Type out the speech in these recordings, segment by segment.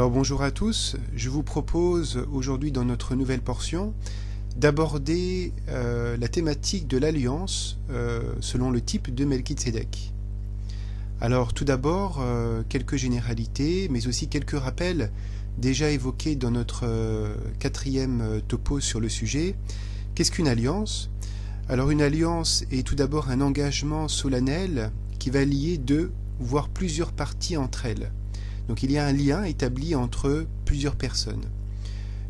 Alors bonjour à tous, je vous propose aujourd'hui dans notre nouvelle portion d'aborder la thématique de l'alliance selon le type de Melchizedek. Alors tout d'abord, quelques généralités, mais aussi quelques rappels déjà évoqués dans notre quatrième topo sur le sujet. Qu'est-ce qu'une alliance ? Alors une alliance est tout d'abord un engagement solennel qui va lier deux, voire plusieurs parties entre elles. Donc il y a un lien établi entre plusieurs personnes.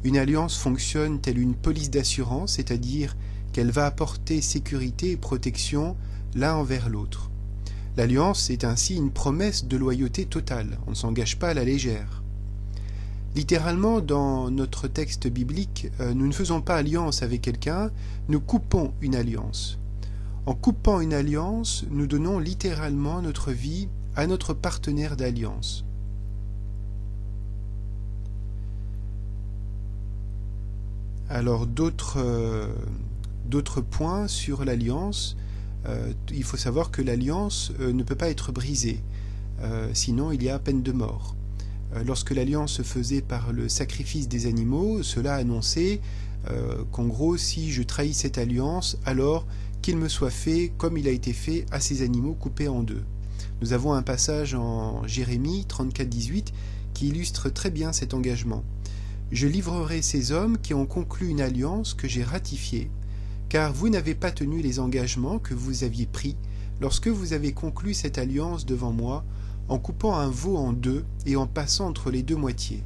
Une alliance fonctionne telle une police d'assurance, c'est-à-dire qu'elle va apporter sécurité et protection l'un envers l'autre. L'alliance est ainsi une promesse de loyauté totale, on ne s'engage pas à la légère. Littéralement, dans notre texte biblique, nous ne faisons pas alliance avec quelqu'un, nous coupons une alliance. En coupant une alliance, nous donnons littéralement notre vie à notre partenaire d'alliance. Alors d'autres points sur l'alliance, il faut savoir que l'alliance ne peut pas être brisée, sinon il y a peine de mort. Lorsque l'alliance se faisait par le sacrifice des animaux, cela annonçait qu'en gros, si je trahis cette alliance, alors qu'il me soit fait comme il a été fait à ces animaux coupés en deux. Nous avons un passage en Jérémie 34-18 qui illustre très bien cet engagement. Je livrerai ces hommes qui ont conclu une alliance que j'ai ratifiée, car vous n'avez pas tenu les engagements que vous aviez pris lorsque vous avez conclu cette alliance devant moi, en coupant un veau en deux et en passant entre les deux moitiés.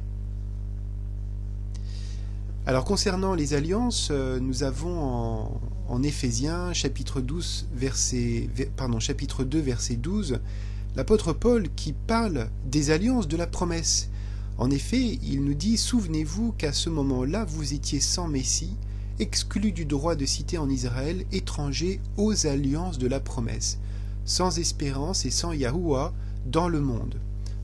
Alors concernant les alliances, nous avons en Éphésiens chapitre 2 verset 12, l'apôtre Paul qui parle des alliances de la promesse. En effet, il nous dit « Souvenez-vous qu'à ce moment-là, vous étiez sans Messie, exclus du droit de cité en Israël, étrangers aux alliances de la promesse, sans espérance et sans Yahuwah dans le monde. »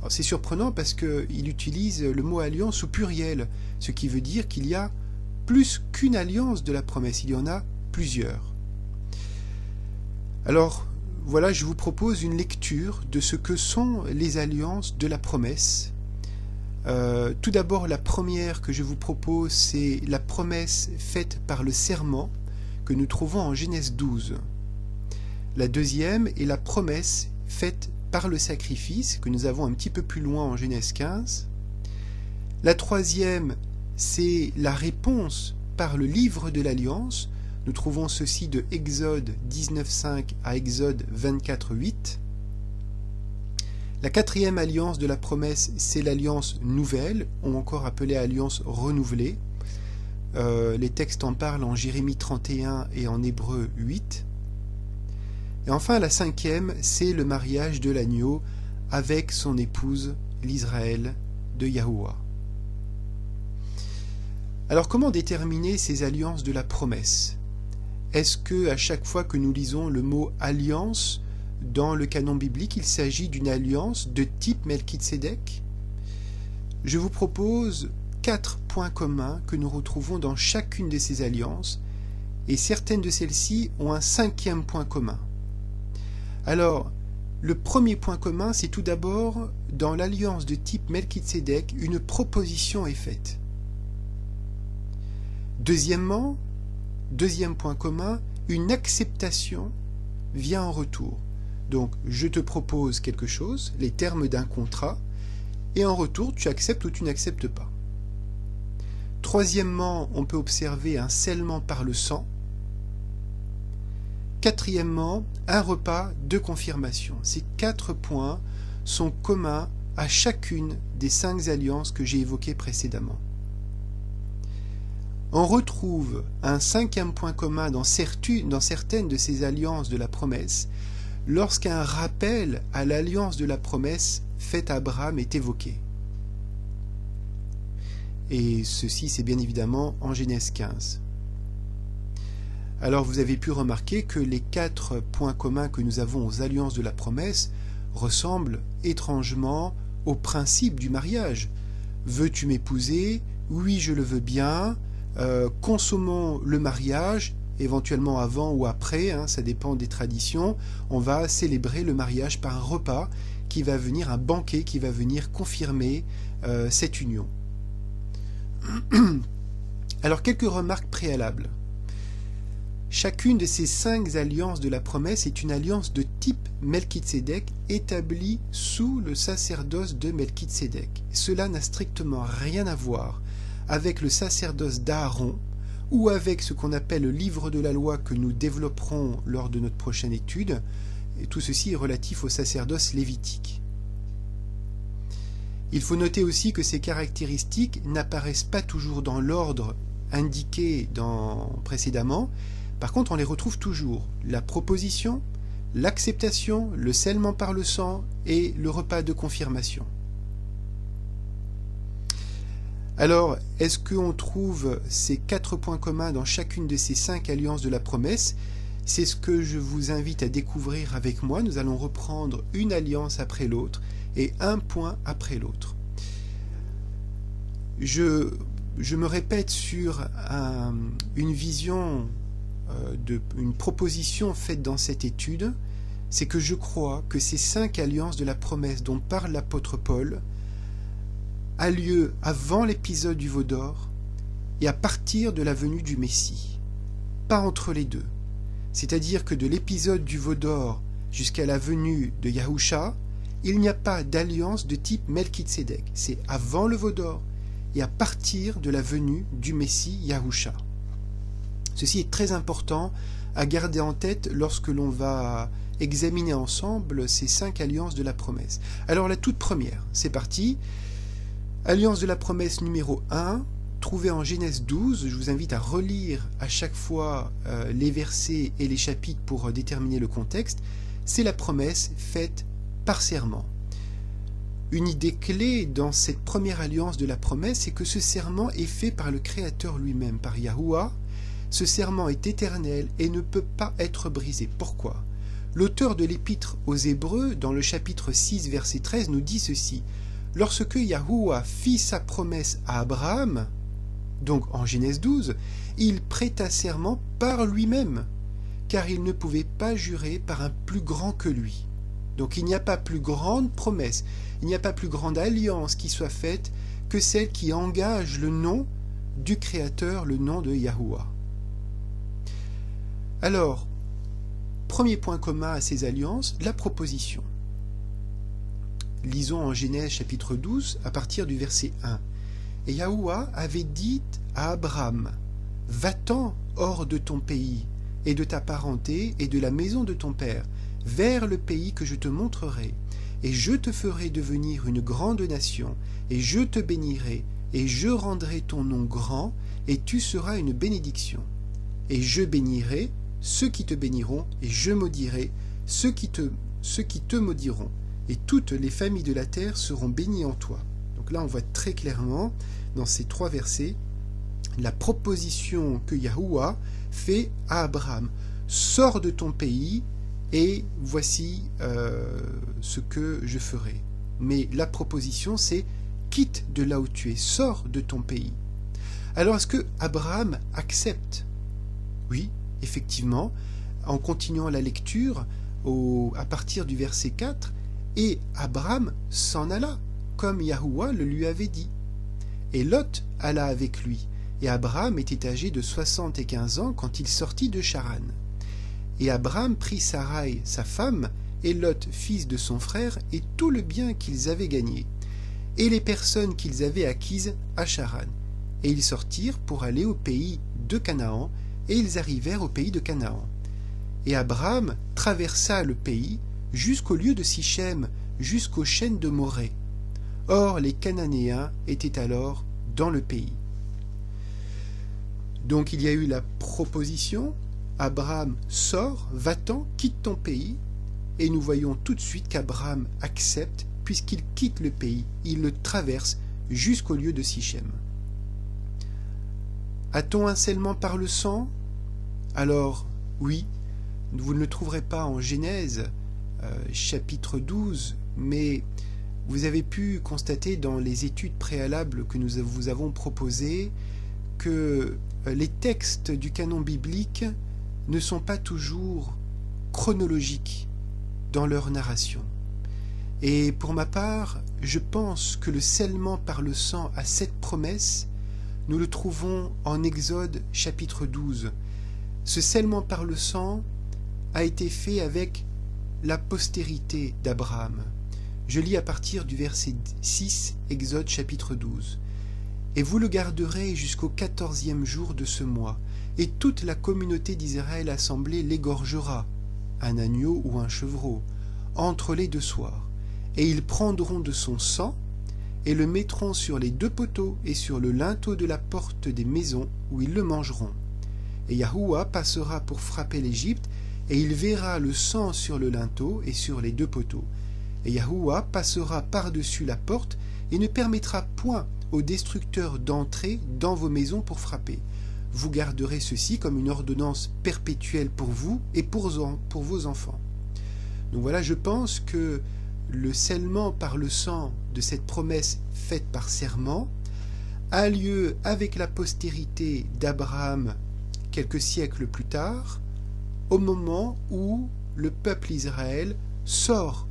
C'est surprenant parce qu'il utilise le mot « alliance » au pluriel, ce qui veut dire qu'il y a plus qu'une alliance de la promesse, il y en a plusieurs. Alors, voilà, je vous propose une lecture de ce que sont les alliances de la promesse. Tout d'abord, la première que je vous propose, c'est la promesse faite par le serment que nous trouvons en Genèse 12. La deuxième est la promesse faite par le sacrifice que nous avons un petit peu plus loin en Genèse 15. La troisième, c'est la réponse par le livre de l'Alliance. Nous trouvons ceci de Exode 19.5 à Exode 24.8. La quatrième alliance de la promesse, c'est l'alliance nouvelle, ou encore appelée alliance renouvelée. Les textes en parlent en Jérémie 31 et en Hébreu 8. Et enfin, la cinquième, c'est le mariage de l'agneau avec son épouse, l'Israël de Yahuwah. Alors, comment déterminer ces alliances de la promesse ? Est-ce que à chaque fois que nous lisons le mot « alliance », dans le canon biblique, il s'agit d'une alliance de type Melchizedek. Je vous propose 4 points communs que nous retrouvons dans chacune de ces alliances, et certaines de celles-ci ont un 5e point commun. Alors, le premier point commun, c'est tout d'abord, dans l'alliance de type Melchizedek, une proposition est faite. Deuxièmement, deuxième point commun, une acceptation vient en retour. Donc, je te propose quelque chose, les termes d'un contrat, et en retour, tu acceptes ou tu n'acceptes pas. Troisièmement, on peut observer un scellement par le sang. Quatrièmement, un repas de confirmation. Ces 4 points sont communs à chacune des 5 alliances que j'ai évoquées précédemment. On retrouve un 5e point commun dans certaines de ces alliances de la promesse, lorsqu'un rappel à l'alliance de la promesse faite à Abraham est évoqué. Et ceci, c'est bien évidemment en Genèse 15. Alors vous avez pu remarquer que les 4 points communs que nous avons aux alliances de la promesse ressemblent étrangement au principe du mariage. Veux-tu m'épouser ? Oui, je le veux bien. Consommons le mariage. Éventuellement avant ou après, ça dépend des traditions, on va célébrer le mariage par un repas qui va venir, un banquet qui va venir confirmer cette union. Alors, quelques remarques préalables. Chacune de ces 5 alliances de la promesse est une alliance de type Melchitsédek établie sous le sacerdoce de Melchitsédek. Cela n'a strictement rien à voir avec le sacerdoce d'Aaron ou avec ce qu'on appelle le livre de la loi que nous développerons lors de notre prochaine étude. Et tout ceci est relatif au sacerdoce lévitique. Il faut noter aussi que ces caractéristiques n'apparaissent pas toujours dans l'ordre indiqué précédemment. Par contre, on les retrouve toujours. La proposition, l'acceptation, le scellement par le sang et le repas de confirmation. Alors, est-ce qu'on trouve ces 4 points communs dans chacune de ces 5 alliances de la promesse? C'est ce que je vous invite à découvrir avec moi. Nous allons reprendre une alliance après l'autre et un point après l'autre. Je me répète sur une vision, une proposition faite dans cette étude, c'est que je crois que ces 5 alliances de la promesse dont parle l'apôtre Paul a lieu avant l'épisode du veau d'or et à partir de la venue du Messie, pas entre les deux. C'est-à-dire que de l'épisode du veau d'or jusqu'à la venue de Yahusha, il n'y a pas d'alliance de type Melchitsédek. C'est avant le veau d'or et à partir de la venue du Messie Yahusha. Ceci est très important à garder en tête lorsque l'on va examiner ensemble ces 5 alliances de la promesse. Alors la toute première, c'est parti. Alliance de la promesse numéro 1, trouvée en Genèse 12. Je vous invite à relire à chaque fois les versets et les chapitres pour déterminer le contexte. C'est la promesse faite par serment. Une idée clé dans cette première alliance de la promesse, c'est que ce serment est fait par le Créateur lui-même, par Yahuwah. Ce serment est éternel et ne peut pas être brisé. Pourquoi? L'auteur de l'épître aux Hébreux, dans le chapitre 6, verset 13, nous dit ceci. Lorsque Yahuwah fit sa promesse à Abraham, donc en Genèse 12, il prêta serment par lui-même, car il ne pouvait pas jurer par un plus grand que lui. Donc il n'y a pas plus grande promesse, il n'y a pas plus grande alliance qui soit faite que celle qui engage le nom du Créateur, le nom de Yahuwah. Alors, premier point commun à ces alliances, la proposition. Lisons en Genèse chapitre 12 à partir du verset 1. Et Yahuwah avait dit à Abraham, « Va-t'en hors de ton pays, et de ta parenté, et de la maison de ton père, vers le pays que je te montrerai, et je te ferai devenir une grande nation, et je te bénirai, et je rendrai ton nom grand, et tu seras une bénédiction. Et je bénirai ceux qui te béniront, et je maudirai ceux qui te maudiront, et toutes les familles de la terre seront bénies en toi. » Donc là, on voit très clairement, dans ces 3 versets, la proposition que Yahuwah fait à Abraham. « Sors de ton pays, et voici ce que je ferai. » Mais la proposition, c'est « quitte de là où tu es, sors de ton pays. » Alors, est-ce que Abraham accepte? Oui, effectivement, en continuant la lecture, à partir du verset 4, et Abraham s'en alla, comme Yahuwah le lui avait dit. Et Lot alla avec lui, et Abraham était âgé de 75 ans quand il sortit de Charan. Et Abraham prit Sarai, sa femme, et Lot, fils de son frère, et tout le bien qu'ils avaient gagné, et les personnes qu'ils avaient acquises à Charan. Et ils sortirent pour aller au pays de Canaan, et ils arrivèrent au pays de Canaan. Et Abraham traversa le pays jusqu'au lieu de Sichem, jusqu'aux chênes de Morée. Or, les Cananéens étaient alors dans le pays. Donc il y a eu la proposition, Abraham sort, va-t'en, quitte ton pays, et nous voyons tout de suite qu'Abraham accepte, puisqu'il quitte le pays, il le traverse jusqu'au lieu de Sichem. A-t-on un scellement par le sang? Alors, oui, vous ne le trouverez pas en Genèse, chapitre 12, mais vous avez pu constater dans les études préalables que nous vous avons proposées que les textes du canon biblique ne sont pas toujours chronologiques dans leur narration. Et pour ma part, je pense que le scellement par le sang à cette promesse, nous le trouvons en Exode chapitre 12. Ce scellement par le sang a été fait avec la postérité d'Abraham. Je lis à partir du verset 6, Exode chapitre 12. « Et vous le garderez jusqu'au 14e jour de ce mois, et toute la communauté d'Israël assemblée l'égorgera, un agneau ou un chevreau, entre les deux soirs. Et ils prendront de son sang, et le mettront sur les deux poteaux et sur le linteau de la porte des maisons où ils le mangeront. Et Yahuwah passera pour frapper l'Égypte, et il verra le sang sur le linteau et sur les deux poteaux. Et Yahuwah passera par-dessus la porte, et ne permettra point aux destructeurs d'entrer dans vos maisons pour frapper. Vous garderez ceci comme une ordonnance perpétuelle pour vous et pour vos enfants. » Donc voilà, je pense que le scellement par le sang de cette promesse faite par serment a lieu avec la postérité d'Abraham quelques siècles plus tard, au moment où le peuple Israël sort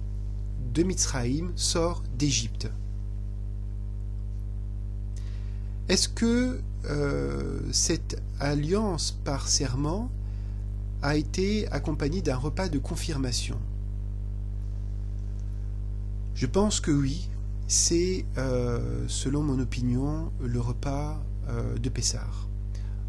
de Mitzraïm, sort d'Égypte. Est-ce que cette alliance par serment a été accompagnée d'un repas de confirmation? Je pense que oui, c'est, selon mon opinion, le repas de Pessah.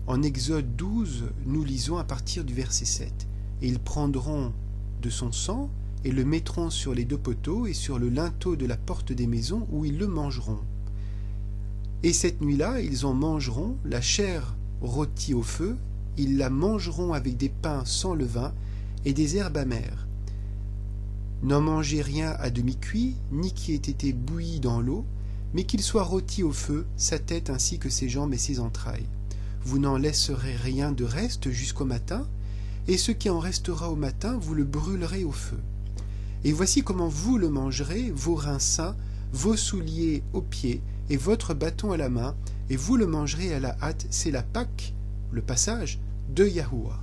En Exode 12, nous lisons à partir du verset 7. « Et ils prendront de son sang et le mettront sur les deux poteaux et sur le linteau de la porte des maisons où ils le mangeront. Et cette nuit-là, ils en mangeront la chair rôtie au feu, ils la mangeront avec des pains sans levain et des herbes amères. N'en mangez rien à demi-cuit, ni qui ait été bouilli dans l'eau, mais qu'il soit rôti au feu, sa tête ainsi que ses jambes et ses entrailles. Vous n'en laisserez rien de reste jusqu'au matin, et ce qui en restera au matin, vous le brûlerez au feu. Et voici comment vous le mangerez, vos reins sains, vos souliers aux pieds, et votre bâton à la main, et vous le mangerez à la hâte. C'est la Pâque, le passage de Yahuwah. »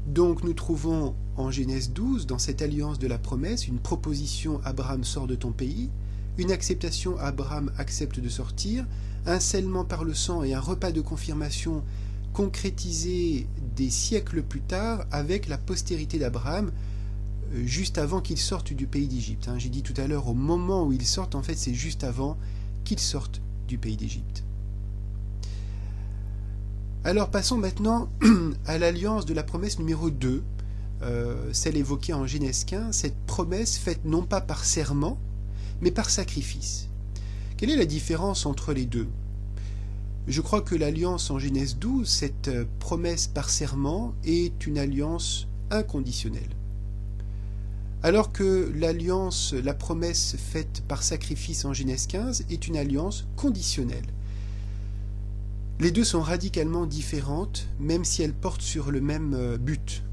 Donc nous trouvons en Genèse 12, dans cette alliance de la promesse, une proposition « Abraham sort de ton pays », une acceptation « Abraham accepte de sortir », un scellement par le sang et un repas de confirmation concrétisé des siècles plus tard avec la postérité d'Abraham, juste avant qu'ils sortent du pays d'Égypte. J'ai dit tout à l'heure, au moment où ils sortent, en fait, c'est juste avant qu'ils sortent du pays d'Égypte. Alors passons maintenant à l'alliance de la promesse numéro 2, celle évoquée en Genèse 15, cette promesse faite non pas par serment, mais par sacrifice. Quelle est la différence entre les deux? Je crois que l'alliance en Genèse 12, cette promesse par serment, est une alliance inconditionnelle. Alors que l'alliance, la promesse faite par sacrifice en Genèse 15 est une alliance conditionnelle. Les deux sont radicalement différentes, même si elles portent sur le même but.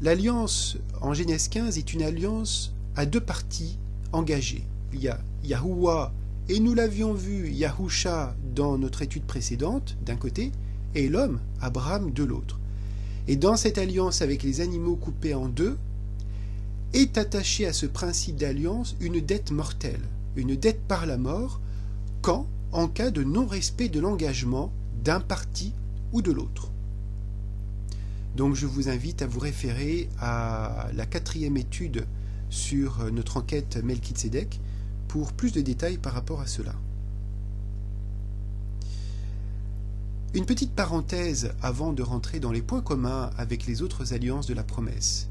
L'alliance en Genèse 15 est une alliance à deux parties engagées. Il y a Yahuwah, et nous l'avions vu, Yahusha, dans notre étude précédente, d'un côté, et l'homme, Abraham, de l'autre. Et dans cette alliance avec les animaux coupés en deux, est attachée à ce principe d'alliance une dette mortelle, une dette par la mort, quand, en cas de non-respect de l'engagement d'un parti ou de l'autre. Donc je vous invite à vous référer à la 4e étude sur notre enquête Melchizedek pour plus de détails par rapport à cela. Une petite parenthèse avant de rentrer dans les points communs avec les autres alliances de la promesse.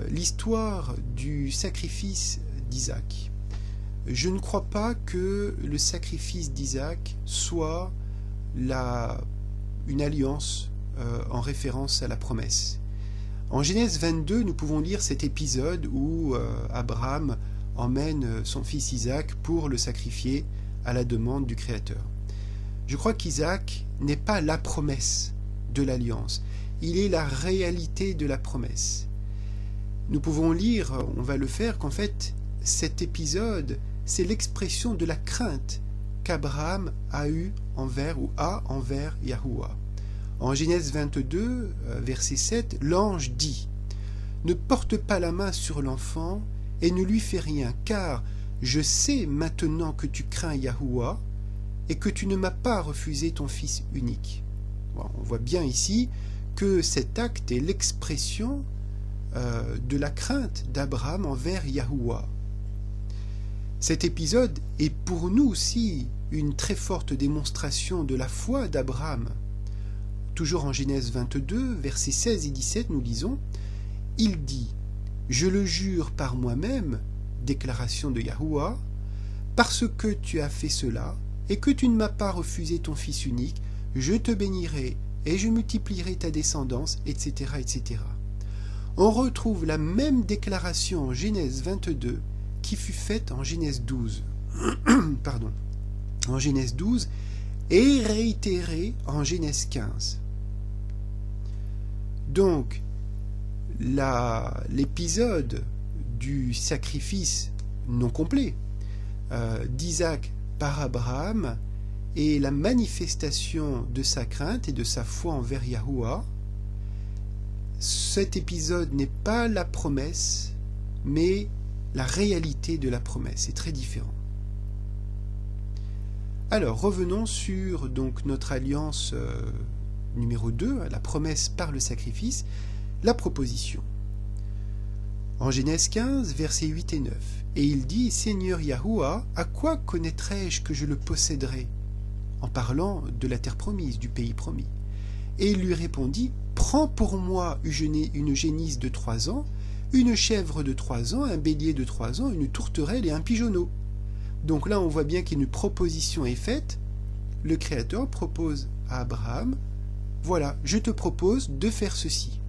L'histoire du sacrifice d'Isaac. Je ne crois pas que le sacrifice d'Isaac soit une alliance en référence à la promesse. En Genèse 22, nous pouvons lire cet épisode où Abraham emmène son fils Isaac pour le sacrifier à la demande du Créateur. Je crois qu'Isaac n'est pas la promesse de l'alliance, il est la réalité de la promesse. Nous pouvons lire, on va le faire, qu'en fait, cet épisode, c'est l'expression de la crainte qu'Abraham a envers Yahuwah. En Genèse 22, verset 7, l'ange dit « ne porte pas la main sur l'enfant et ne lui fais rien, car je sais maintenant que tu crains Yahuwah et que tu ne m'as pas refusé ton fils unique. Bon, on voit bien ici que cet acte est l'expression de la crainte d'Abraham envers Yahuwah. Cet épisode est pour nous aussi une très forte démonstration de la foi d'Abraham. Toujours en Genèse 22, versets 16 et 17, nous lisons « Il dit, je le jure par moi-même, déclaration de Yahuwah, parce que tu as fait cela et que tu ne m'as pas refusé ton fils unique, je te bénirai et je multiplierai ta descendance, etc. etc. » On retrouve la même déclaration en Genèse 22 qui fut faite en Genèse 12. Pardon. En Genèse 12 et réitérée en Genèse 15. Donc, l'épisode du sacrifice non complet d'Isaac par Abraham est la manifestation de sa crainte et de sa foi envers Yahuwah. Cet épisode n'est pas la promesse, mais la réalité de la promesse. C'est très différent. Alors, revenons sur donc, notre alliance numéro 2, la promesse par le sacrifice, la proposition. En Genèse 15, versets 8 et 9, « Et il dit, Seigneur Yahuwah, à quoi connaîtrai-je que je le posséderai ?» En parlant de la terre promise, du pays promis. Et il lui répondit, « Prends pour moi une génisse de 3 ans, une chèvre de 3 ans, un bélier de 3 ans, une tourterelle et un pigeonneau. » Donc là, on voit bien qu'une proposition est faite. Le Créateur propose à Abraham, « Voilà, je te propose de faire ceci. »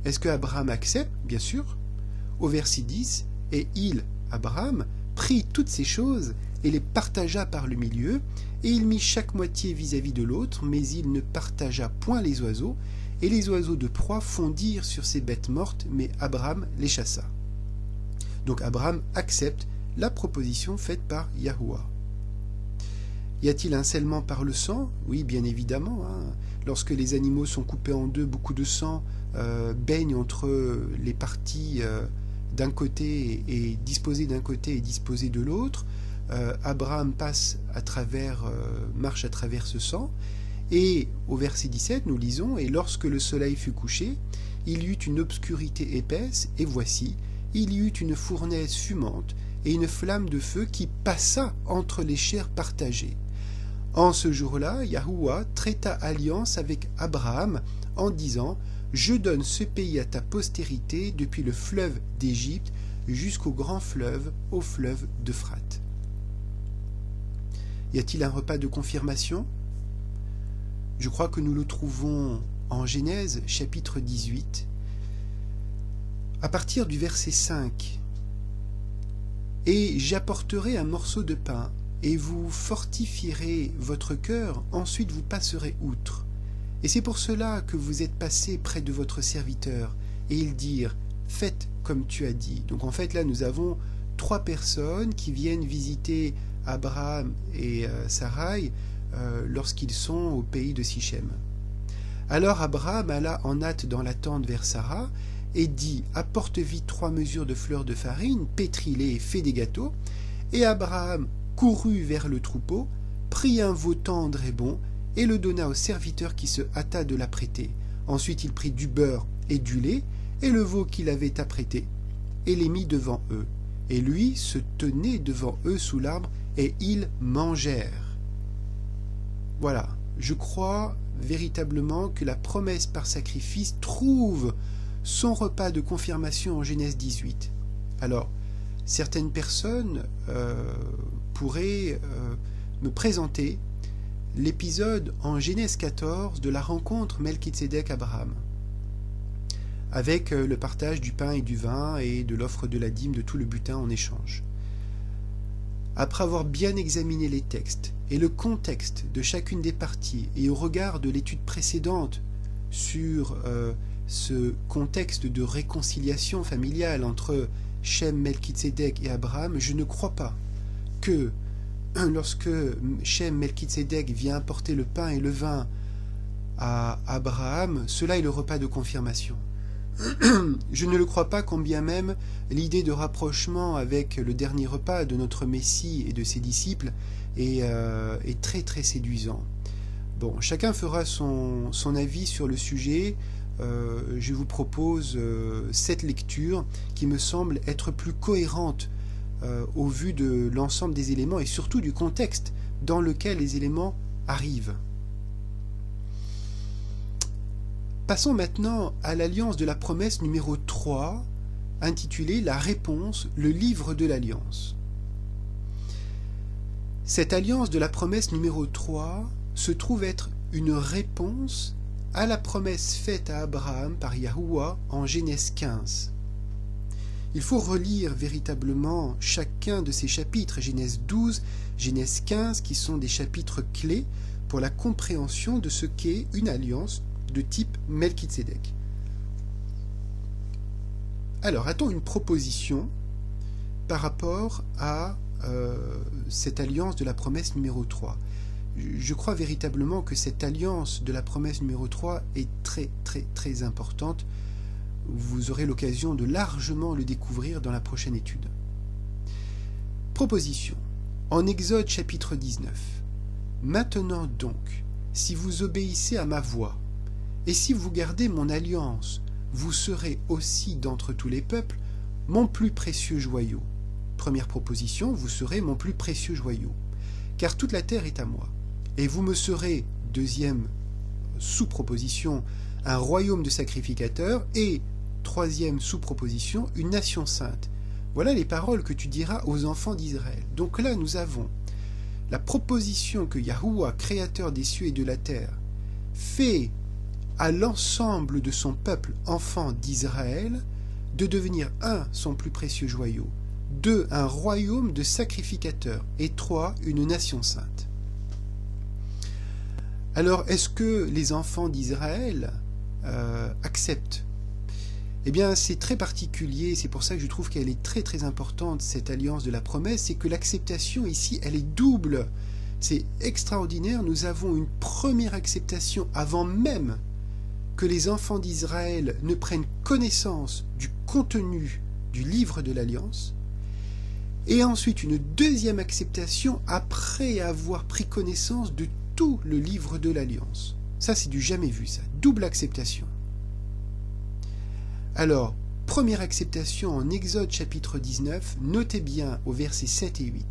Est-ce que Abraham accepte? Bien sûr. Au verset 10, « Et il, Abraham, prit toutes ces choses et les partagea par le milieu, et il mit chaque moitié vis-à-vis de l'autre, mais il ne partagea point les oiseaux, et les oiseaux de proie fondirent sur ces bêtes mortes, mais Abraham les chassa. » Donc Abraham accepte la proposition faite par Yahuwah. Y a-t-il un scellement par le sang? Oui, bien évidemment. Lorsque les animaux sont coupés en deux, beaucoup de sang baigne entre les parties d'un côté et disposées d'un côté et disposées de l'autre. Abraham marche à travers ce sang. Et au verset 17, nous lisons « Et lorsque le soleil fut couché, il y eut une obscurité épaisse, et voici, il y eut une fournaise fumante, et une flamme de feu qui passa entre les chairs partagées. En ce jour-là, Yahuwah traita alliance avec Abraham en disant « Je donne ce pays à ta postérité depuis le fleuve d'Égypte jusqu'au grand fleuve, au fleuve d'Euphrate. » Y a-t-il un repas de confirmation? Je crois que nous le trouvons en Genèse chapitre 18, à partir du verset 5. « Et j'apporterai un morceau de pain, et vous fortifierez votre cœur, ensuite vous passerez outre. Et c'est pour cela que vous êtes passés près de votre serviteur. Et ils dirent, faites comme tu as dit. » Donc en fait là nous avons 3 personnes qui viennent visiter Abraham et Sarai lorsqu'ils sont au pays de Sichem. Alors Abraham alla en hâte dans la tente vers Sarah et dit, apporte vite 3 mesures de fleurs de farine, pétris-les et fais des gâteaux. Et Abraham courut vers le troupeau, prit un veau tendre et bon, et le donna au serviteur qui se hâta de l'apprêter. Ensuite il prit du beurre et du lait, et le veau qu'il avait apprêté, et les mit devant eux. Et lui se tenait devant eux sous l'arbre, et ils mangèrent. Voilà, je crois véritablement que la promesse par sacrifice trouve son repas de confirmation en Genèse 18. Alors, certaines personnes pourraient me présenter l'épisode en Genèse 14 de la rencontre Melchizedek-Abraham, avec le partage du pain et du vin et de l'offre de la dîme de tout le butin en échange. Après avoir bien examiné les textes et le contexte de chacune des parties et au regard de l'étude précédente sur ce contexte de réconciliation familiale entre Shem, Melchizedek et Abraham, je ne crois pas que lorsque Shem, Melchizedek vient apporter le pain et le vin à Abraham, cela est le repas de confirmation. Je ne le crois pas, quand bien même l'idée de rapprochement avec le dernier repas de notre Messie et de ses disciples est très très séduisant. Bon, chacun fera son avis sur le sujet. Je vous propose cette lecture qui me semble être plus cohérente au vu de l'ensemble des éléments et surtout du contexte dans lequel les éléments arrivent. Passons maintenant à l'alliance de la promesse numéro 3, intitulée « La réponse, le livre de l'alliance ». Cette alliance de la promesse numéro 3 se trouve être une réponse à la promesse faite à Abraham par Yahuwah en Genèse 15. Il faut relire véritablement chacun de ces chapitres, Genèse 12, Genèse 15, qui sont des chapitres clés pour la compréhension de ce qu'est une alliance de type Melchizedek. Alors, a-t-on une proposition par rapport à cette alliance de la promesse numéro 3 ? Je crois véritablement que cette alliance de la promesse numéro 3 est très très très importante. Vous aurez l'occasion de largement le découvrir dans la prochaine étude. Proposition. En Exode chapitre 19. Maintenant donc, si vous obéissez à ma voix, et si vous gardez mon alliance, vous serez aussi d'entre tous les peuples mon plus précieux joyau. Première proposition, vous serez mon plus précieux joyau, car toute la terre est à moi. Et vous me serez, deuxième sous-proposition, un royaume de sacrificateurs, et troisième sous-proposition, une nation sainte. Voilà les paroles que tu diras aux enfants d'Israël. Donc là, nous avons la proposition que Yahuwah, créateur des cieux et de la terre, fait à l'ensemble de son peuple enfant d'Israël de devenir 1. Son plus précieux joyau, 2. Un royaume de sacrificateurs, et 3. Une nation sainte. Alors, est-ce que les enfants d'Israël acceptent ? Eh bien, c'est très particulier, c'est pour ça que je trouve qu'elle est très très importante, cette alliance de la promesse, c'est que l'acceptation ici, elle est double. C'est extraordinaire, nous avons une première acceptation avant même que les enfants d'Israël ne prennent connaissance du contenu du livre de l'Alliance, et ensuite une deuxième acceptation après avoir pris connaissance de tout le livre de l'Alliance. Ça, c'est du jamais vu, ça. Double acceptation. Alors, première acceptation en Exode chapitre 19, notez bien au verset 7 et 8.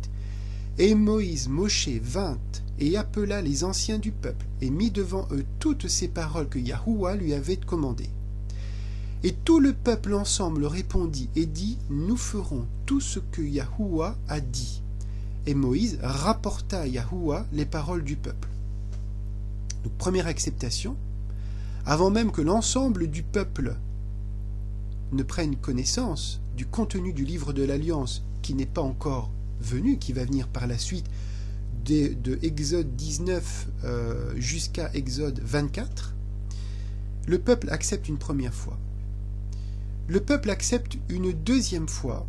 Et Moshe vint et appela les anciens du peuple, et mit devant eux toutes ces paroles que Yahuwah lui avait commandées. Et tout le peuple ensemble répondit et dit, nous ferons tout ce que Yahuwah a dit. Et Moïse rapporta à Yahuwah les paroles du peuple. Donc, première acceptation, avant même que l'ensemble du peuple ne prenne connaissance du contenu du livre de l'Alliance, qui n'est pas encore venu, qui va venir par la suite de Exode 19 jusqu'à Exode 24, le peuple accepte une première fois. Le peuple accepte une deuxième fois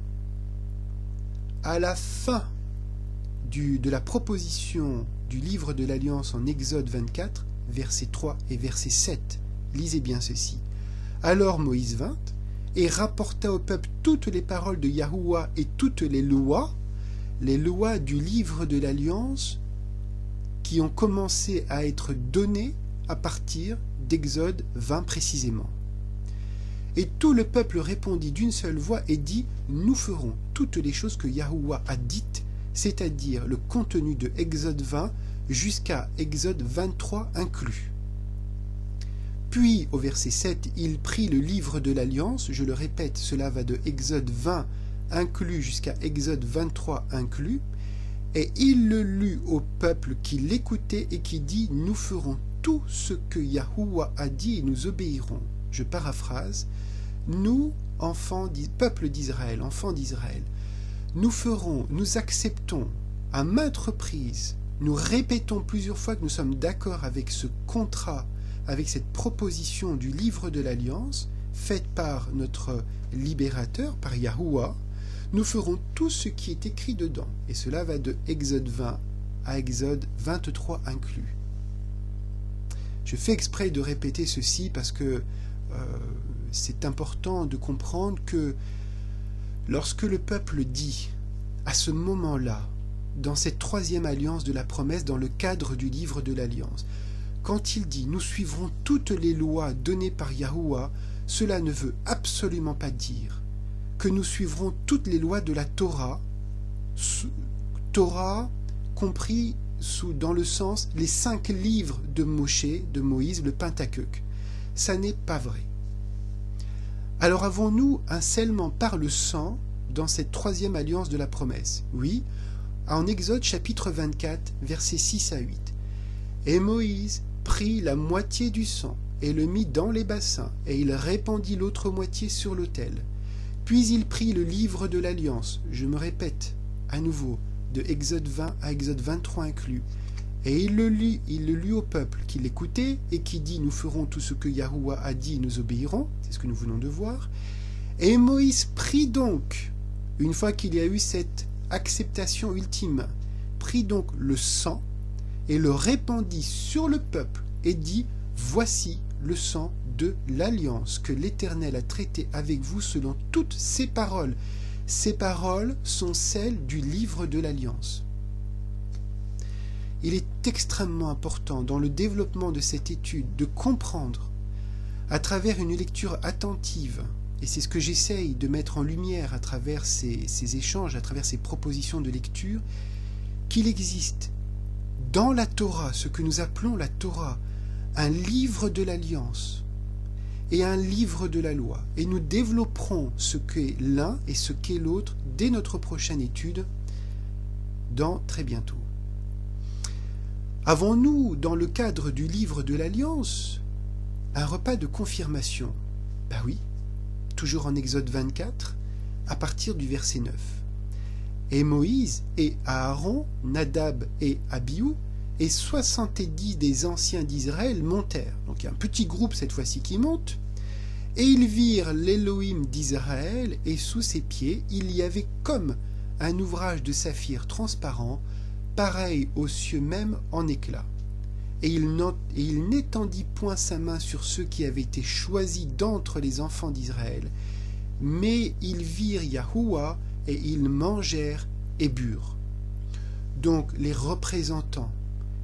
à la fin de la proposition du livre de l'Alliance en Exode 24, versets 3 et verset 7. Lisez bien ceci. Alors Moïse vint et rapporta au peuple toutes les paroles de Yahuwah et toutes les lois du livre de l'Alliance qui ont commencé à être données à partir d'Exode 20 précisément. Et tout le peuple répondit d'une seule voix et dit, nous ferons toutes les choses que Yahuwah a dites, c'est-à-dire le contenu de Exode 20 jusqu'à Exode 23 inclus. Puis, au verset 7, il prit le livre de l'Alliance, je le répète, cela va de Exode 20 inclus jusqu'à Exode 23 inclus, et il le lut au peuple qui l'écoutait et qui dit, nous ferons tout ce que Yahuwah a dit et nous obéirons. Je paraphrase, nous, peuple d'Israël, enfants d'Israël, nous acceptons à maintes reprises, nous répétons plusieurs fois que nous sommes d'accord avec ce contrat, avec cette proposition du livre de l'Alliance, faite par notre libérateur, par Yahuwah, nous ferons tout ce qui est écrit dedans. Et cela va de Exode 20 à Exode 23 inclus. Je fais exprès de répéter ceci parce que c'est important de comprendre que lorsque le peuple dit, à ce moment-là, dans cette troisième alliance de la promesse, dans le cadre du livre de l'Alliance, quand il dit « Nous suivrons toutes les lois données par Yahuwah », cela ne veut absolument pas dire que nous suivrons toutes les lois de la Torah, Torah compris dans le sens les 5 livres de de Moïse, le Pentateuque. Ça n'est pas vrai. Alors avons-nous un scellement par le sang dans cette troisième alliance de la promesse? Oui, en Exode chapitre 24, versets 6 à 8. « Et Moïse prit la moitié du sang et le mit dans les bassins, et il répandit l'autre moitié sur l'autel. Puis il prit le livre de l'Alliance, je me répète à nouveau, de Exode 20 à Exode 23 inclus, et il le lut au peuple qui l'écoutait et qui dit « Nous ferons tout ce que Yahuwah a dit, nous obéirons », c'est ce que nous venons de voir. Et Moïse prit donc, une fois qu'il y a eu cette acceptation ultime, prit donc le sang et le répandit sur le peuple et dit « Voici le sang de l'alliance que l'Éternel a traité avec vous selon toutes ses paroles. » Ces paroles sont celles du livre de l'Alliance. Il est extrêmement important dans le développement de cette étude de comprendre, à travers une lecture attentive, et c'est ce que j'essaye de mettre en lumière à travers ces échanges, à travers ces propositions de lecture, qu'il existe dans la Torah, ce que nous appelons la Torah, un livre de l'Alliance et un livre de la loi. Et nous développerons ce qu'est l'un et ce qu'est l'autre dès notre prochaine étude, dans très bientôt. Avons-nous, dans le cadre du livre de l'Alliance, un repas de confirmation? Ben oui, toujours en Exode 24, à partir du verset 9. Et Moïse et Aaron, Nadab et Abihu, et 70 des anciens d'Israël montèrent. Donc il y a un petit groupe cette fois-ci qui monte. Et ils virent l'Élohim d'Israël, et sous ses pieds, il y avait comme un ouvrage de saphir transparent, pareil aux cieux même en éclat. Et il n'étendit point sa main sur ceux qui avaient été choisis d'entre les enfants d'Israël, mais ils virent Yahuwah, et ils mangèrent et burent. Donc les représentants,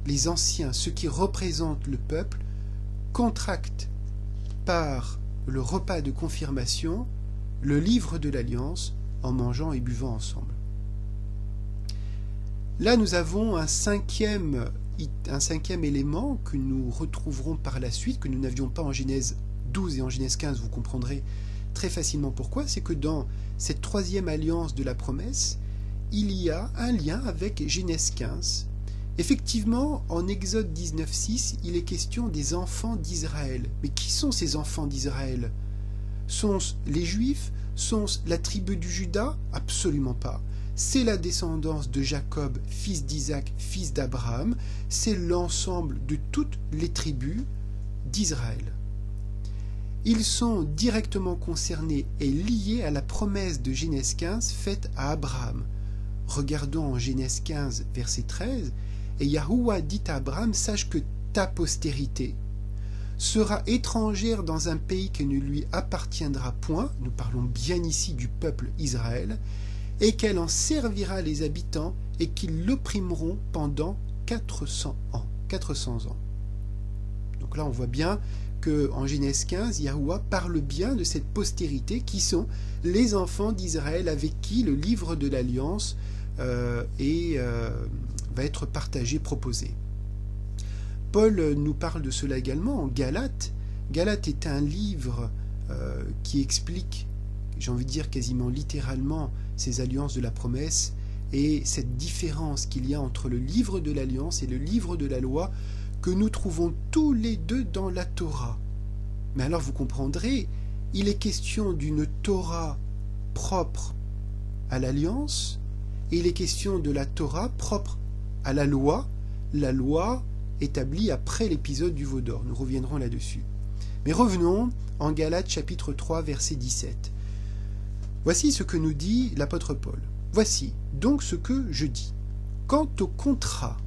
les anciens, ceux qui représentent le peuple, contractent par le repas de confirmation le livre de l'Alliance en mangeant et buvant ensemble. Là, nous avons un cinquième élément que nous retrouverons par la suite, que nous n'avions pas en Genèse 12 et en Genèse 15, vous comprendrez très facilement pourquoi, c'est que dans cette troisième alliance de la promesse, il y a un lien avec Genèse 15. Effectivement, en Exode 19.6, il est question des enfants d'Israël. Mais qui sont ces enfants d'Israël? Sont-ce les Juifs? Sont-ce la tribu du Juda? Absolument pas. C'est la descendance de Jacob, fils d'Isaac, fils d'Abraham. C'est l'ensemble de toutes les tribus d'Israël. Ils sont directement concernés et liés à la promesse de Genèse 15 faite à Abraham. Regardons en Genèse 15, verset 13. Et Yahuwah dit à Abraham, sache que ta postérité sera étrangère dans un pays qui ne lui appartiendra point, nous parlons bien ici du peuple Israël, et qu'elle en servira les habitants et qu'ils l'opprimeront pendant 400 ans. 400 ans. Donc là on voit bien qu'en Genèse 15, Yahuwah parle bien de cette postérité qui sont les enfants d'Israël avec qui le livre de l'Alliance va être partagé, proposé. Paul nous parle de cela également en Galates. Galates est un livre qui explique, j'ai envie de dire quasiment littéralement, ces alliances de la promesse et cette différence qu'il y a entre le livre de l'Alliance et le livre de la loi que nous trouvons tous les deux dans la Torah. Mais alors vous comprendrez, il est question d'une Torah propre à l'Alliance et il est question de la Torah propre à la loi établie après l'épisode du veau d'or. Nous reviendrons là-dessus. Mais revenons en Galates chapitre 3 verset 17. Voici ce que nous dit l'apôtre Paul. Voici donc ce que je dis. Quant au contrat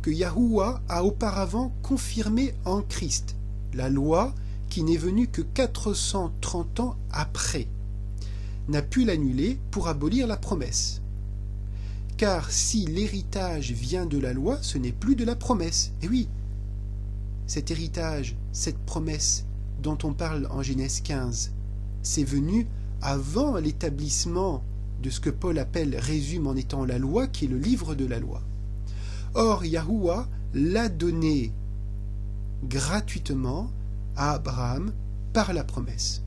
que Yahuwah a auparavant confirmé en Christ, la loi qui n'est venu que 430 ans après, n'a pu l'annuler pour abolir la promesse. Car si l'héritage vient de la loi, ce n'est plus de la promesse. Et oui, cet héritage, cette promesse dont on parle en Genèse 15, c'est venu avant l'établissement de ce que Paul résume en étant la loi, qui est le livre de la loi. Or, Yahuwah l'a donné gratuitement à Abraham par la promesse.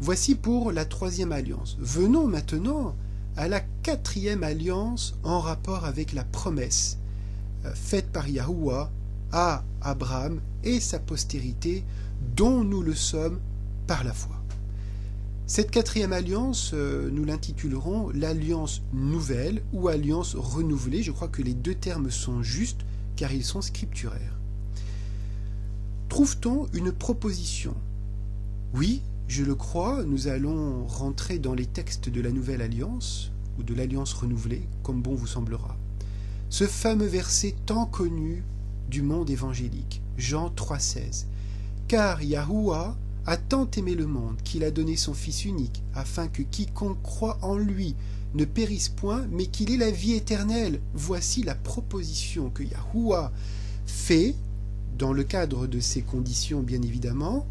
Voici pour la 3e alliance. Venons maintenant à la 4e alliance en rapport avec la promesse faite par Yahuwah à Abraham et sa postérité, dont nous le sommes par la foi. Cette 4e alliance, nous l'intitulerons l'alliance nouvelle ou alliance renouvelée. Je crois que les deux termes sont justes car ils sont scripturaires. Trouve-t-on une proposition? Oui, je le crois, nous allons rentrer dans les textes de la nouvelle alliance ou de l'alliance renouvelée, comme bon vous semblera. Ce fameux verset tant connu du monde évangélique, Jean 3,16. Car Yahuwah a tant aimé le monde qu'il a donné son Fils unique, afin que quiconque croit en lui ne périsse point, mais qu'il ait la vie éternelle. Voici la proposition que Yahuwah fait, dans le cadre de ces conditions bien évidemment.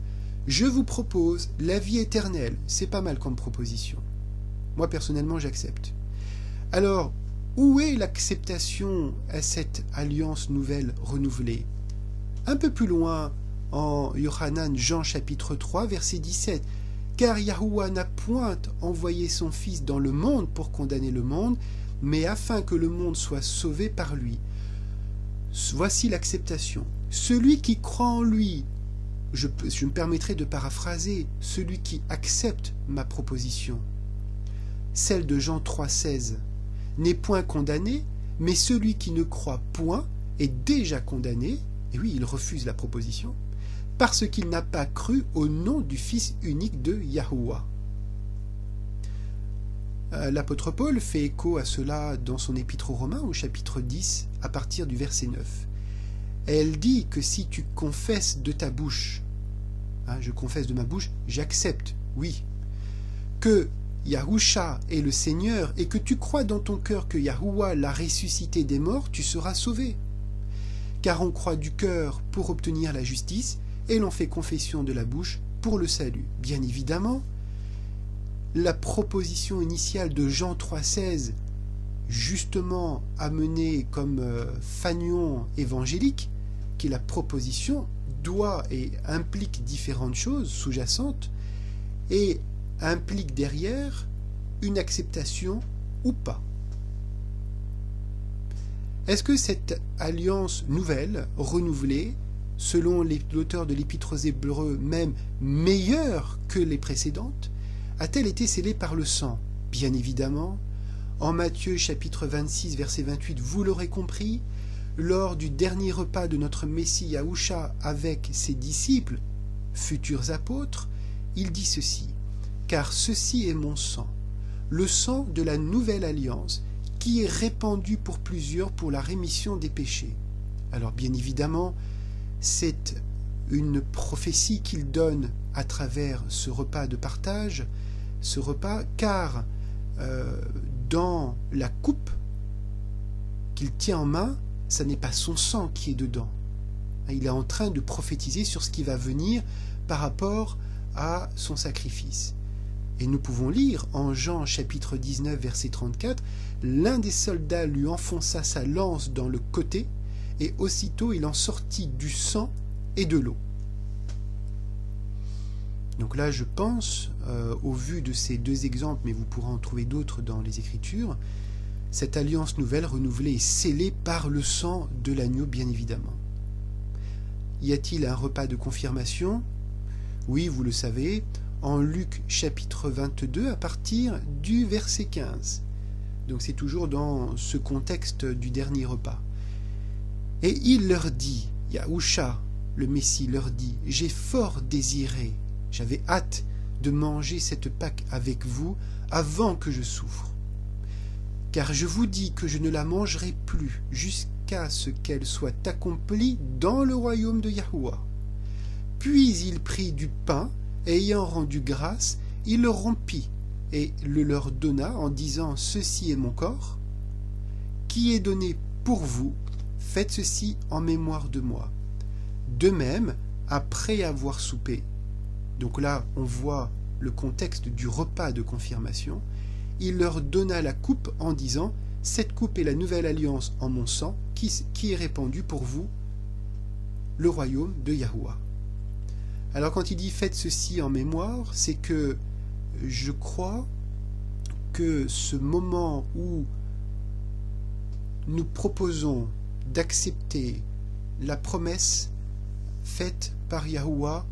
Je vous propose la vie éternelle. C'est pas mal comme proposition. Moi personnellement j'accepte. Alors, où est l'acceptation à cette alliance nouvelle renouvelée? Un peu plus loin, en Yohanan, Jean chapitre 3, verset 17. Car Yahuwah n'a point envoyé son Fils dans le monde pour condamner le monde, mais afin que le monde soit sauvé par lui. Voici l'acceptation. Celui qui croit en lui, je me permettrai de paraphraser, celui qui accepte ma proposition, celle de Jean 3,16, n'est point condamné, mais celui qui ne croit point est déjà condamné, et oui, il refuse la proposition, parce qu'il n'a pas cru au nom du Fils unique de Yahuwah. L'apôtre Paul fait écho à cela dans son épître aux Romains au chapitre 10 à partir du verset 9. Elle dit que si tu confesses de ta bouche, je confesse de ma bouche, j'accepte, oui, que Yahusha est le Seigneur et que tu crois dans ton cœur que Yahuwah l'a ressuscité des morts, tu seras sauvé. Car on croit du cœur pour obtenir la justice et l'on fait confession de la bouche pour le salut. Bien évidemment, la proposition initiale de Jean 3,16, justement amenée comme fanion évangélique, qui est la proposition, doit et implique différentes choses sous-jacentes et implique derrière une acceptation ou pas. Est-ce que cette alliance nouvelle, renouvelée, selon l'auteur de l'Épître aux Hébreux, même meilleure que les précédentes, a-t-elle été scellée par le sang? Bien évidemment. En Matthieu chapitre 26, verset 28, vous l'aurez compris, lors du dernier repas de notre Messie Yahusha avec ses disciples, futurs apôtres, il dit ceci: car ceci est mon sang, le sang de la nouvelle alliance, qui est répandu pour plusieurs pour la rémission des péchés. Alors bien évidemment, c'est une prophétie qu'il donne à travers ce repas de partage, car dans la coupe qu'il tient en main, ça n'est pas son sang qui est dedans. Il est en train de prophétiser sur ce qui va venir par rapport à son sacrifice. Et nous pouvons lire en Jean chapitre 19 verset 34, l'un des soldats lui enfonça sa lance dans le côté, et aussitôt il en sortit du sang et de l'eau. Donc là, je pense, au vu de ces deux exemples, mais vous pourrez en trouver d'autres dans les Écritures, cette alliance nouvelle, renouvelée et scellée par le sang de l'agneau, bien évidemment. Y a-t-il un repas de confirmation? Oui, vous le savez, en Luc chapitre 22 à partir du verset 15. Donc c'est toujours dans ce contexte du dernier repas. Et il leur dit, Yahusha, le Messie, leur dit, j'ai fort désiré, j'avais hâte de manger cette Pâque avec vous avant que je souffre. Car je vous dis que je ne la mangerai plus jusqu'à jusqu'à ce qu'elle soit accomplie dans le royaume de Yahuwah. Puis il prit du pain, et ayant rendu grâce, il le rompit, et le leur donna en disant « Ceci est mon corps, qui est donné pour vous, faites ceci en mémoire de moi. » De même, après avoir soupé, donc là on voit le contexte du repas de confirmation, il leur donna la coupe en disant « Cette coupe est la nouvelle alliance en mon sang qui est répandue pour vous, le royaume de Yahuwah. » Alors quand il dit « Faites ceci en mémoire », c'est que je crois que ce moment où nous proposons d'accepter la promesse faite par Yahuwah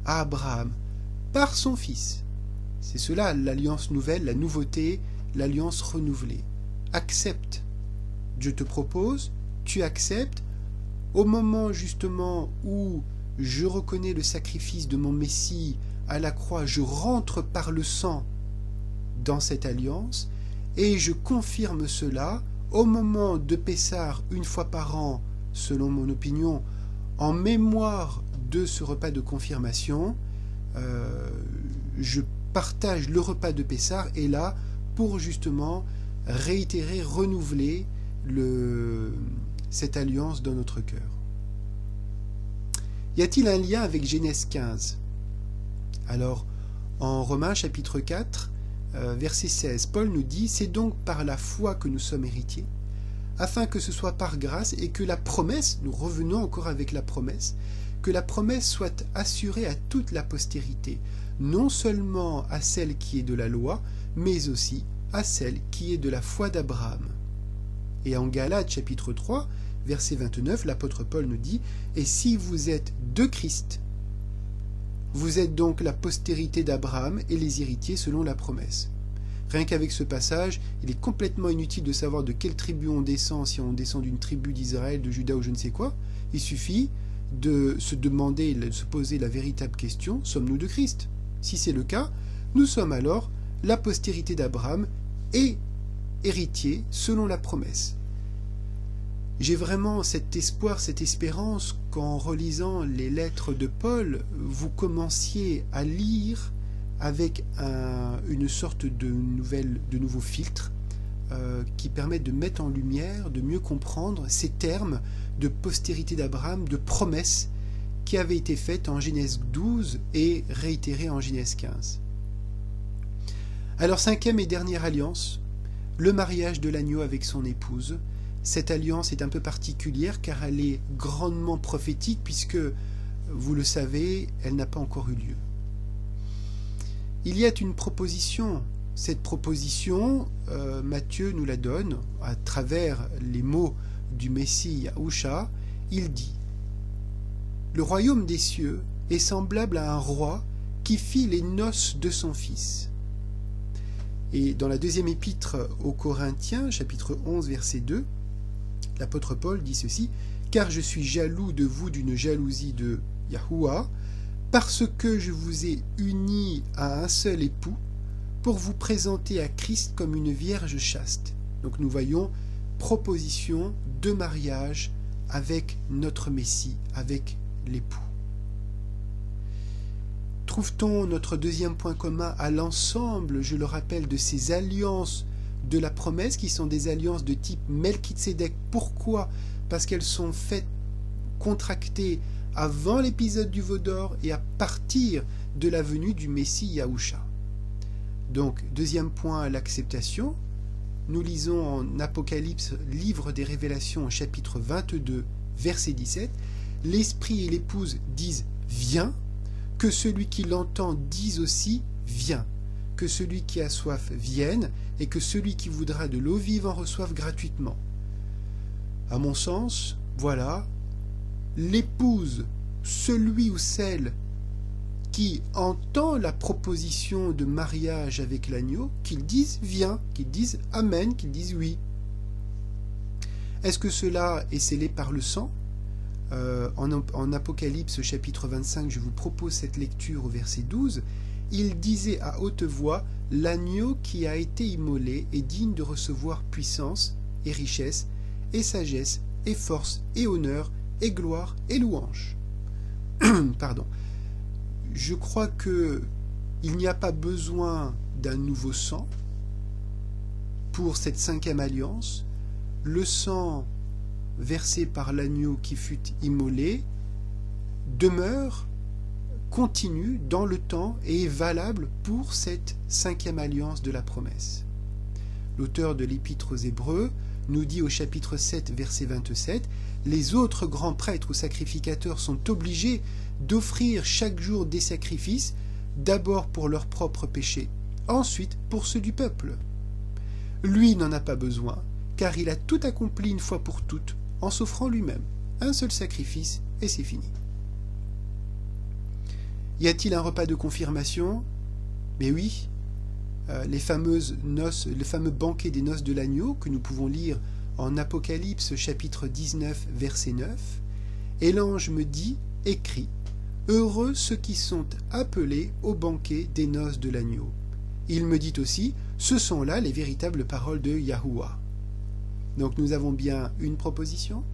à Abraham, par son fils. C'est cela l'alliance nouvelle, la nouveauté, l'alliance renouvelée. Accepte. Je te propose, tu acceptes. Au moment justement où je reconnais le sacrifice de mon Messie à la croix, je rentre par le sang dans cette alliance et je confirme cela au moment de Pessah, une fois par an, selon mon opinion, en mémoire de ce repas de confirmation. Je partage le repas de Pessah et là pour justement réitérer, renouveler cette alliance dans notre cœur. Y a-t-il un lien avec Genèse 15 ? Alors, en Romains chapitre 4, verset 16, Paul nous dit « C'est donc par la foi que nous sommes héritiers, afin que ce soit par grâce et que la promesse, nous revenons encore avec la promesse, que la promesse soit assurée à toute la postérité, non seulement à celle qui est de la loi, mais aussi à celle qui est de la foi d'Abraham. » Et en Galates chapitre 3, verset 29, l'apôtre Paul nous dit « Et si vous êtes de Christ, vous êtes donc la postérité d'Abraham et les héritiers selon la promesse. » Rien qu'avec ce passage, il est complètement inutile de savoir de quelle tribu on descend, si on descend d'une tribu d'Israël, de Juda ou je ne sais quoi. Il suffit de se demander, de se poser la véritable question, sommes-nous de Christ ? Si c'est le cas, nous sommes alors la postérité d'Abraham et héritiers selon la promesse. J'ai vraiment cet espoir, cette espérance qu'en relisant les lettres de Paul, vous commenciez à lire avec une sorte de nouveau filtre qui permet de mettre en lumière, de mieux comprendre ces termes de postérité d'Abraham, de promesses qui avaient été faites en Genèse 12 et réitérées en Genèse 15. Alors, cinquième et dernière alliance, le mariage de l'agneau avec son épouse. Cette alliance est un peu particulière car elle est grandement prophétique puisque, vous le savez, elle n'a pas encore eu lieu. Il y a une proposition. Cette proposition, Matthieu nous la donne à travers les mots du Messie Yahusha. Il dit « Le royaume des cieux est semblable à un roi qui fit les noces de son fils. » Et dans la deuxième épître aux Corinthiens, chapitre 11, verset 2, l'apôtre Paul dit ceci « Car je suis jaloux de vous d'une jalousie de Yahuwah, parce que je vous ai unis à un seul époux, pour vous présenter à Christ comme une vierge chaste. » Donc nous voyons proposition de mariage avec notre Messie, avec l'époux. Trouve-t-on notre deuxième point commun à l'ensemble, je le rappelle, de ces alliances de la promesse qui sont des alliances de type Melchitsédek. Pourquoi ? Parce qu'elles sont faites, contractées avant l'épisode du veau d'or et à partir de la venue du Messie Yahusha. Donc, deuxième point, l'acceptation. Nous lisons en Apocalypse, livre des Révélations, chapitre 22, verset 17. L'esprit et l'épouse disent « Viens », que celui qui l'entend dise aussi « Viens », que celui qui a soif vienne et que celui qui voudra de l'eau vive en reçoive gratuitement. À mon sens, voilà, l'épouse, celui ou celle qui entend la proposition de mariage avec l'agneau, qu'ils disent « Viens », qu'ils disent « Amen », qu'ils disent « Oui ». Est-ce que cela est scellé par le sang ? En Apocalypse chapitre 25, je vous propose cette lecture au verset 12. Il disait à haute voix, « L'agneau qui a été immolé est digne de recevoir puissance et richesse et sagesse et force et honneur et gloire et louange. Pardon. Je crois que il n'y a pas besoin d'un nouveau sang pour cette 5e alliance. Le sang versé par l'agneau qui fut immolé demeure, continue dans le temps et est valable pour cette 5e alliance de la promesse. L'auteur de l'Épître aux Hébreux nous dit au chapitre 7, verset 27, « Les autres grands prêtres ou sacrificateurs sont obligés d'offrir chaque jour des sacrifices, d'abord pour leurs propres péchés, ensuite pour ceux du peuple. Lui n'en a pas besoin, car il a tout accompli une fois pour toutes, en s'offrant lui-même. Un seul sacrifice, et c'est fini. » Y a-t-il un repas de confirmation? Mais oui, les fameuses noces, le fameux banquet des noces de l'agneau que nous pouvons lire en Apocalypse chapitre 19 verset 9. Et l'ange me dit, écrit, heureux ceux qui sont appelés au banquet des noces de l'agneau. Il me dit aussi, ce sont là les véritables paroles de Yahuwah. Donc nous avons bien une proposition,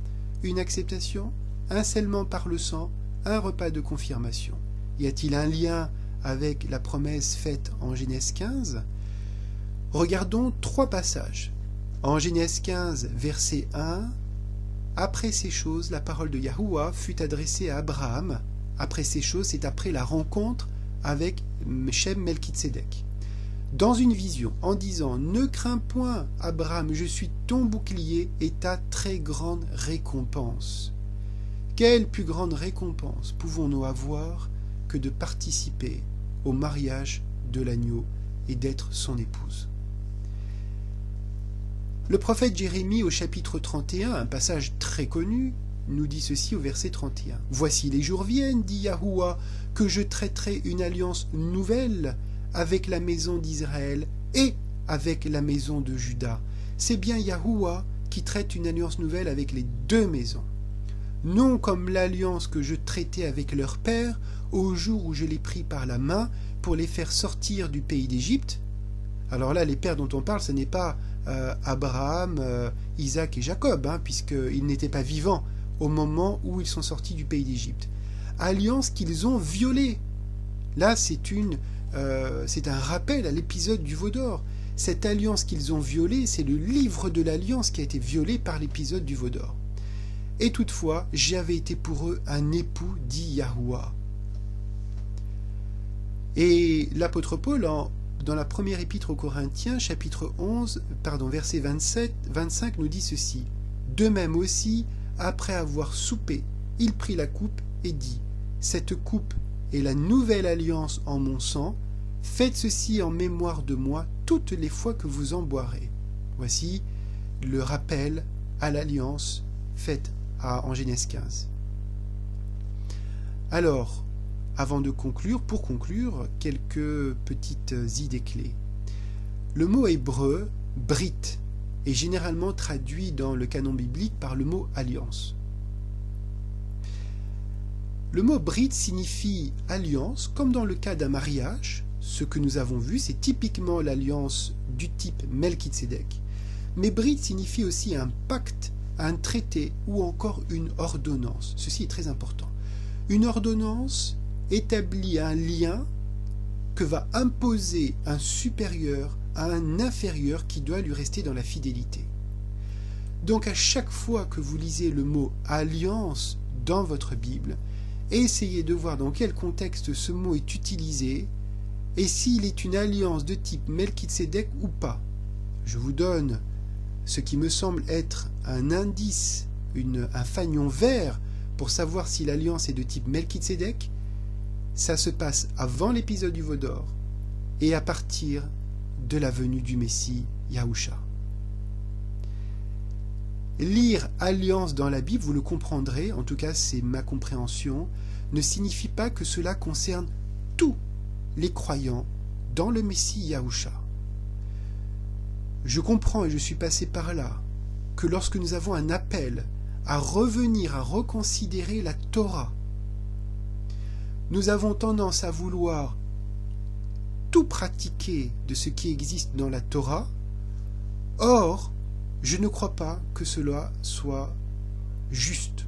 une acceptation, un scellement par le sang, un repas de confirmation. Y a-t-il un lien avec la promesse faite en Genèse 15? Regardons 3 passages. En Genèse 15, verset 1, « Après ces choses, la parole de Yahuwah fut adressée à Abraham. » Après ces choses, c'est après la rencontre avec Shem Melchitsédek. Dans une vision, en disant « Ne crains point, Abraham, je suis ton bouclier et ta très grande récompense. » Quelle plus grande récompense pouvons-nous avoir que de participer au mariage de l'agneau et d'être son épouse? Le prophète Jérémie au chapitre 31, un passage très connu, nous dit ceci au verset 31. « Voici les jours viennent, dit Yahuwah, que je traiterai une alliance nouvelle avec la maison d'Israël et avec la maison de Juda. » C'est bien Yahuwah qui traite une alliance nouvelle avec les 2 maisons. Non comme l'alliance que je traitais avec leur père au jour où je les pris par la main pour les faire sortir du pays d'Égypte. Alors là, les pères dont on parle, ce n'est pas Abraham, Isaac et Jacob, puisqu'ils n'étaient pas vivants au moment où ils sont sortis du pays d'Égypte. Alliance qu'ils ont violée. Là, c'est un rappel à l'épisode du veau d'or. Cette alliance qu'ils ont violée, c'est le livre de l'alliance qui a été violé par l'épisode du veau d'or. Et toutefois, j'avais été pour eux un époux, dit Yahuwah. Et l'apôtre Paul, dans la première épître aux Corinthiens, chapitre 11, verset 25, nous dit ceci. De même aussi, après avoir soupé, il prit la coupe et dit, « Cette coupe est la nouvelle alliance en mon sang. Faites ceci en mémoire de moi toutes les fois que vous en boirez. » Voici le rappel à l'alliance faite en Genèse 15. Alors, pour conclure, quelques petites idées clés. Le mot hébreu, brit, est généralement traduit dans le canon biblique par le mot alliance. Le mot brit signifie alliance, comme dans le cas d'un mariage. Ce que nous avons vu, c'est typiquement l'alliance du type Melchitsédek. Mais brit signifie aussi un pacte, un traité ou encore une ordonnance. Ceci est très important. Une ordonnance établit un lien que va imposer un supérieur à un inférieur qui doit lui rester dans la fidélité. Donc à chaque fois que vous lisez le mot alliance dans votre Bible, essayez de voir dans quel contexte ce mot est utilisé et s'il est une alliance de type Melchitsédek ou pas. Je vous donne ce qui me semble être un indice, un fanion vert pour savoir si l'alliance est de type Melchitsédek. Ça se passe avant l'épisode du veau d'or et à partir de la venue du Messie Yahusha. Lire alliance dans la Bible, vous le comprendrez, en tout cas c'est ma compréhension, ne signifie pas que cela concerne tous les croyants dans le Messie Yahusha. Je comprends et je suis passé par là que lorsque nous avons un appel à revenir à reconsidérer la Torah, nous avons tendance à vouloir tout pratiquer de ce qui existe dans la Torah. Or, je ne crois pas que cela soit juste,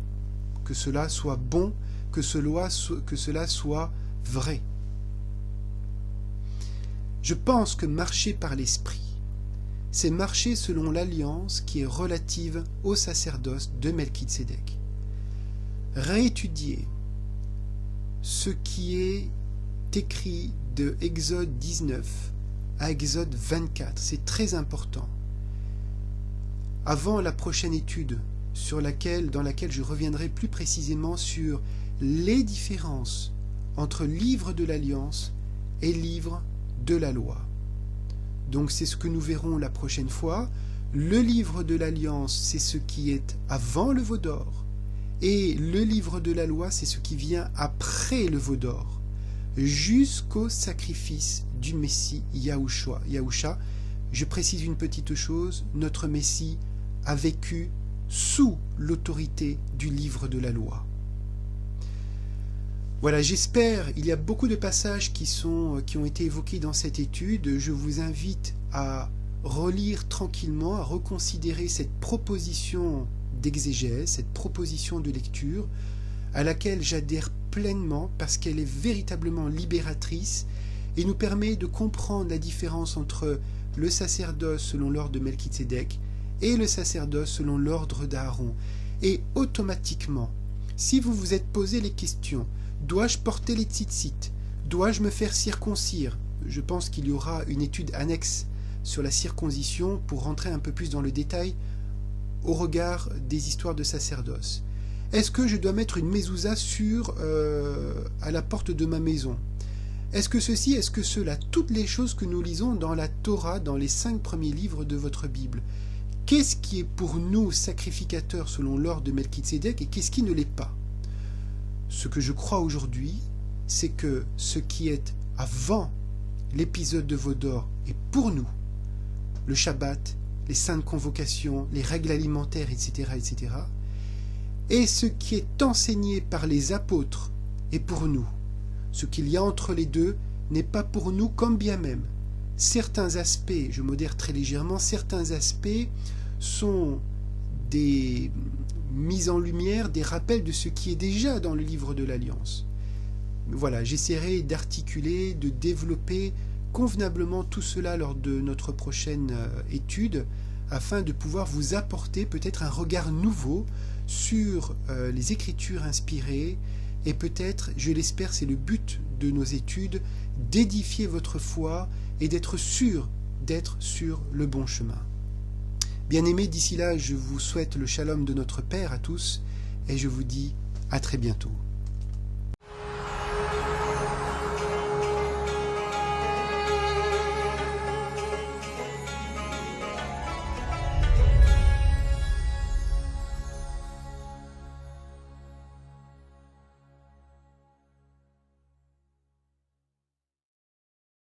que cela soit bon, que cela soit vrai. Je pense que marcher par l'esprit, c'est marcher selon l'alliance qui est relative au sacerdoce de Melchizedek. Réétudier ce qui est écrit de Exode 19 à Exode 24, c'est très important. Avant la prochaine étude, dans laquelle je reviendrai plus précisément sur les différences entre livre de l'Alliance et livre de la loi. Donc c'est ce que nous verrons la prochaine fois. Le livre de l'Alliance, c'est ce qui est avant le veau d'or, et le livre de la loi, c'est ce qui vient après le veau d'or, jusqu'au sacrifice du Messie Yahusha. Je précise une petite chose, notre Messie a vécu sous l'autorité du livre de la loi. Voilà, j'espère, il y a beaucoup de passages qui ont été évoqués dans cette étude. Je vous invite à relire tranquillement, à reconsidérer cette proposition d'exégèse, cette proposition de lecture, à laquelle j'adhère pleinement parce qu'elle est véritablement libératrice et nous permet de comprendre la différence entre le sacerdoce selon l'ordre de Melchizedek et le sacerdoce selon l'ordre d'Aaron. Et automatiquement, si vous vous êtes posé les questions, dois-je porter les tzitzit? Dois-je me faire circoncire? Je pense qu'il y aura une étude annexe sur la circoncision pour rentrer un peu plus dans le détail au regard des histoires de sacerdoce. Est-ce que je dois mettre une mezouza à la porte de ma maison? Est-ce que ceci, est-ce que cela? Toutes les choses que nous lisons dans la Torah, dans les 5 premiers livres de votre Bible. Qu'est-ce qui est pour nous sacrificateur selon l'ordre de Melchizedek et qu'est-ce qui ne l'est pas? Ce que je crois aujourd'hui, c'est que ce qui est avant l'épisode de veau d'or est pour nous, le Shabbat, les saintes convocations, les règles alimentaires, etc., etc., et ce qui est enseigné par les apôtres est pour nous. Ce qu'il y a entre les deux n'est pas pour nous comme bien même. Certains aspects, je modère très légèrement, certains aspects sont des mises en lumière, des rappels de ce qui est déjà dans le livre de l'Alliance. Voilà, j'essaierai d'articuler, de développer convenablement tout cela lors de notre prochaine étude, afin de pouvoir vous apporter peut-être un regard nouveau sur les Écritures inspirées, et peut-être, je l'espère, c'est le but de nos études, d'édifier votre foi et d'être sûr d'être sur le bon chemin. Bien-aimés, d'ici là, je vous souhaite le shalom de notre Père à tous, et je vous dis à très bientôt.